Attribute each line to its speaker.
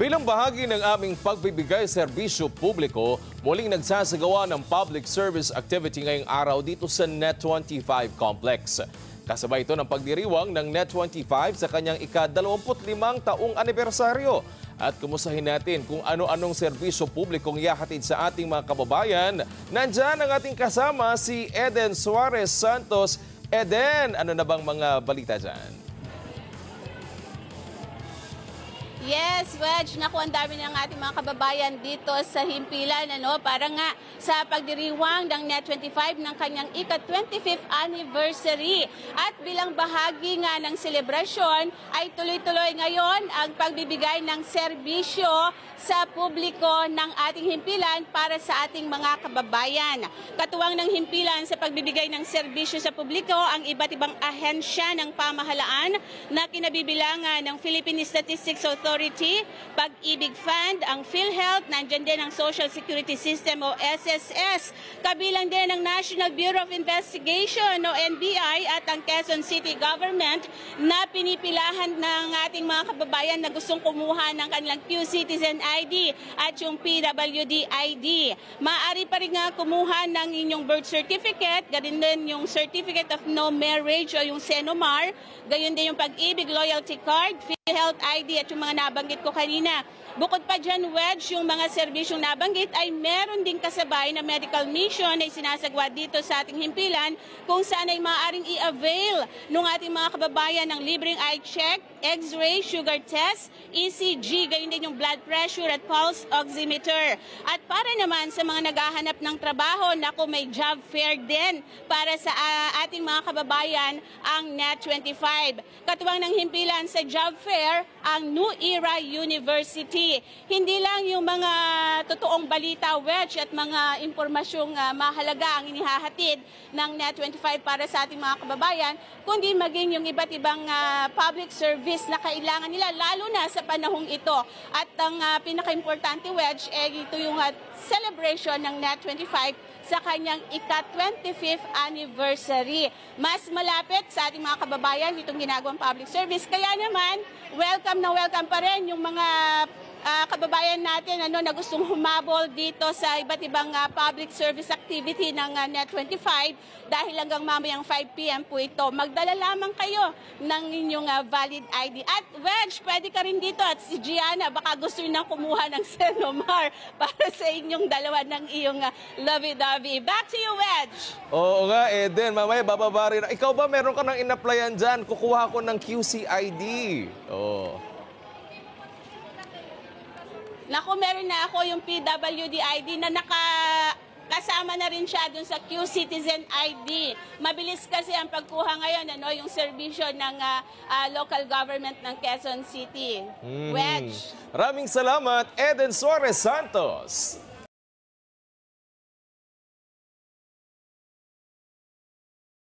Speaker 1: Bilang bahagi ng aming pagbibigay serbisyo publiko, muling nagsasagawa ng public service activity ngayong araw dito sa Net25 Complex. Kasabay ito ng pagdiriwang ng Net25 sa kanyang ika-25 taong anibersaryo. At kumustahin natin kung ano-anong serbisyo publikong ihahatid sa ating mga kababayan. Nandyan ang ating kasama si Eden Suarez Santos. Eden, ano na bang mga balita dyan?
Speaker 2: Yes, Wedge. Naku, ang dami ng ating mga kababayan dito sa himpilan, para nga sa pagdiriwang ng Net25 ng kanyang ika-25th anniversary. At bilang bahagi nga ng selebrasyon, ay tuloy-tuloy ngayon ang pagbibigay ng serbisyo sa publiko ng ating himpilan para sa ating mga kababayan. Katuwang ng himpilan sa pagbibigay ng serbisyo sa publiko ang iba't ibang ahensya ng pamahalaan na kinabibilangan ng Philippine Statistics Authority, Pag-ibig Fund, ang PhilHealth, nandyan din ang Social Security System o SSS, kabilang din ang National Bureau of Investigation o NBI at ang Quezon City Government na pinipilahan ng ating mga kababayan na gustong kumuha ng kanilang Q-Citizen ID at yung PWD ID. Maaari pa rin nga kumuha ng inyong birth certificate, gayon din yung Certificate of No Marriage o yung CENOMAR, gayon din yung Pag-ibig Loyalty Card, PhilHealth ID at yung mga nabanggit ko kanina. Bukod pa dyan, Wedge, yung mga serbisyong nabanggit ay meron din kasabay na medical mission na sinasagwa dito sa ating himpilan kung saan ay maaaring i-avail ng ating mga kababayan ng libreng eye check, X-ray, sugar test, ECG, gayon din yung blood pressure at pulse oximeter. At para naman sa mga naghahanap ng trabaho, naku, may job fair din para sa ating mga kababayan ang Net25. Katuwang ng himpilan sa job fair, ang New Era University. Hindi lang yung mga totoong balita, Wedge, at mga impormasyong mahalaga ang inihahatid ng Net25 para sa ating mga kababayan, kundi maging yung iba't ibang public service na kailangan nila, lalo na sa panahong ito. At ang pinaka-importante, Wedge, ito yung celebration ng Net25 sa kanyang ika-25th anniversary. Mas malapit sa ating mga kababayan itong ginagawang public service. Kaya naman, welcome na welcome pa rin yung mga kababayan natin na gustong humabol dito sa iba't ibang public service activity ng Net25 dahil hanggang mamayang 5 p.m. po ito. Magdala lamang kayo ng inyong valid ID. At Wedge, pwede ka rin dito at si Gianna, baka gusto nyo nang kumuha ng CENOMAR para sa inyong dalawa ng iyong lovey-dovey. Back to you, Wedge!
Speaker 1: Oo nga, Eden. Mamaya bababa rin. Ikaw ba meron ka ng in-applyan dyan? Kukuha ko ng QCID. Oo.
Speaker 2: Naku, meron na ako yung PWD ID na kasama na rin siya dun sa Q-Citizen ID. Mabilis kasi ang pagkuha ngayon, yung serbisyo ng local government ng Quezon City. Wedge.
Speaker 1: Maraming salamat, Eden Suarez Santos.